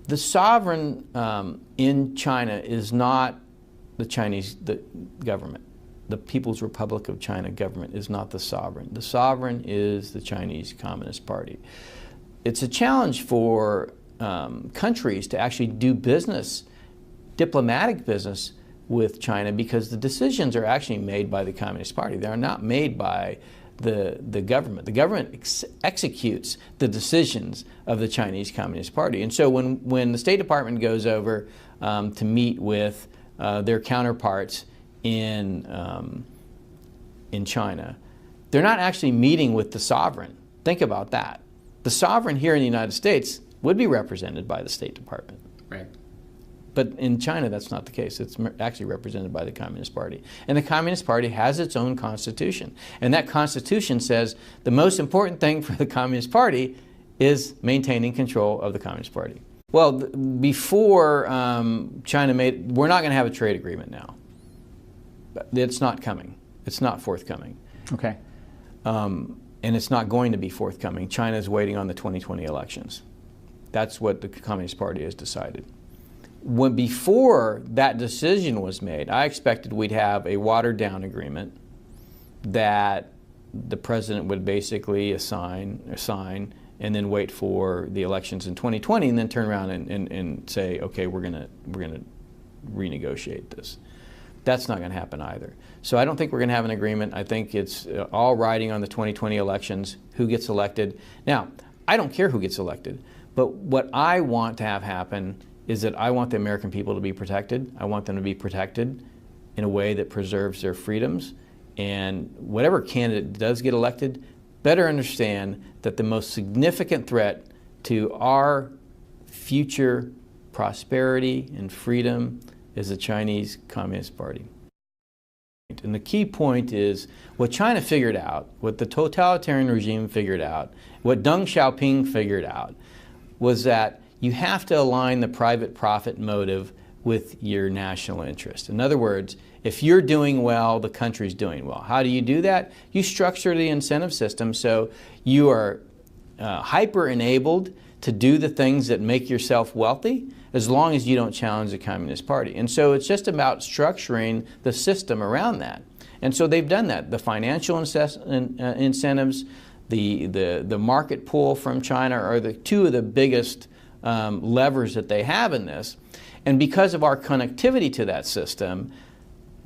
The sovereign in China is not the Chinese government. The People's Republic of China government is not the sovereign. The sovereign is the Chinese Communist Party. It's a challenge for countries to actually do business, diplomatic business with China, because the decisions are actually made by the Communist Party. They are not made by the government. The government executes the decisions of the Chinese Communist Party. And so when the State Department goes over to meet with their counterparts in China, they're not actually meeting with the sovereign. Think about that. The sovereign here in the United States would be represented by the State Department. Right. But in China, that's not the case. It's actually represented by the Communist Party. And the Communist Party has its own constitution. And that constitution says the most important thing for the Communist Party is maintaining control of the Communist Party. Well, before China we're not going to have a trade agreement now. It's not coming. It's not forthcoming. Okay. And it's not going to be forthcoming. China is waiting on the 2020 elections. That's what the Communist Party has decided. Before that decision was made, I expected we'd have a watered-down agreement that the president would basically sign, and then wait for the elections in 2020, and then turn around and say, okay, we're gonna renegotiate this. That's not going to happen either. So I don't think we're going to have an agreement. I think it's all riding on the 2020 elections, who gets elected. Now, I don't care who gets elected, but what I want to have happen is that I want the American people to be protected. I want them to be protected in a way that preserves their freedoms. And whatever candidate does get elected, better understand that the most significant threat to our future prosperity and freedom is the Chinese Communist Party. And the key point is what China figured out, what the totalitarian regime figured out, what Deng Xiaoping figured out, was that you have to align the private profit motive with your national interest. In other words, if you're doing well, the country's doing well. How do you do that? You structure the incentive system so you are hyper-enabled to do the things that make yourself wealthy, as long as you don't challenge the Communist Party. And so it's just about structuring the system around that. And so they've done that. The financial incentives, the market pull from China are the two of the biggest levers that they have in this. And because of our connectivity to that system,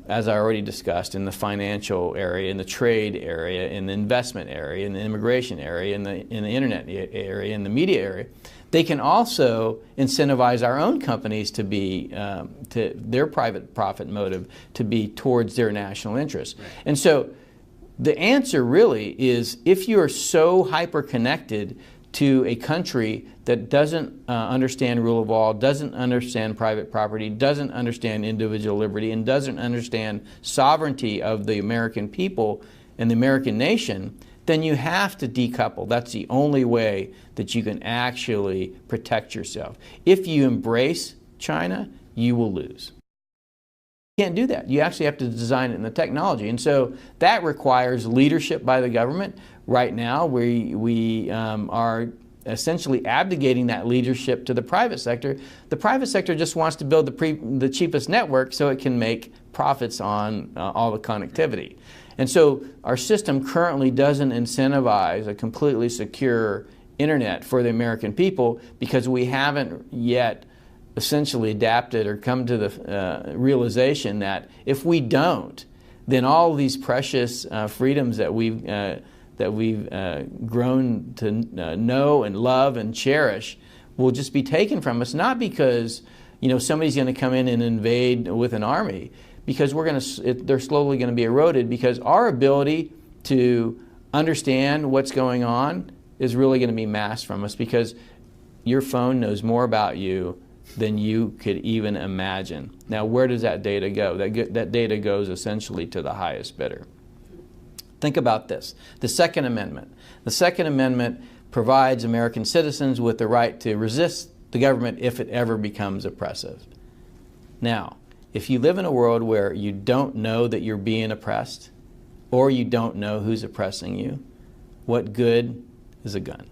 as I already discussed, in the financial area, in the trade area, in the investment area, in the immigration area, in the internet area, in the media area, they can also incentivize our own companies to be, to their private profit motive to be towards their national interests. Right. And so the answer really is, if you are so hyper-connected to a country that doesn't understand rule of law, doesn't understand private property, doesn't understand individual liberty, and doesn't understand sovereignty of the American people and the American nation, then you have to decouple. That's the only way that you can actually protect yourself. If you embrace China, you will lose. You can't do that. You actually have to design it in the technology. And so that requires leadership by the government. Right now, we are essentially abdicating that leadership to the private sector. The private sector just wants to build the cheapest network so it can make profits on all the connectivity. And so our system currently doesn't incentivize a completely secure internet for the American people, because we haven't yet essentially adapted or come to the realization that if we don't, then all these precious freedoms that we've grown to know and love and cherish will just be taken from us, not because somebody's going to come in and invade with an army, because they're slowly going to be eroded, because our ability to understand what's going on is really going to be masked from us, because your phone knows more about you than you could even imagine. Now, where does that data go? That data goes essentially to the highest bidder. Think about this. The Second Amendment. The Second Amendment provides American citizens with the right to resist the government if it ever becomes oppressive. Now, if you live in a world where you don't know that you're being oppressed, or you don't know who's oppressing you, what good is a gun?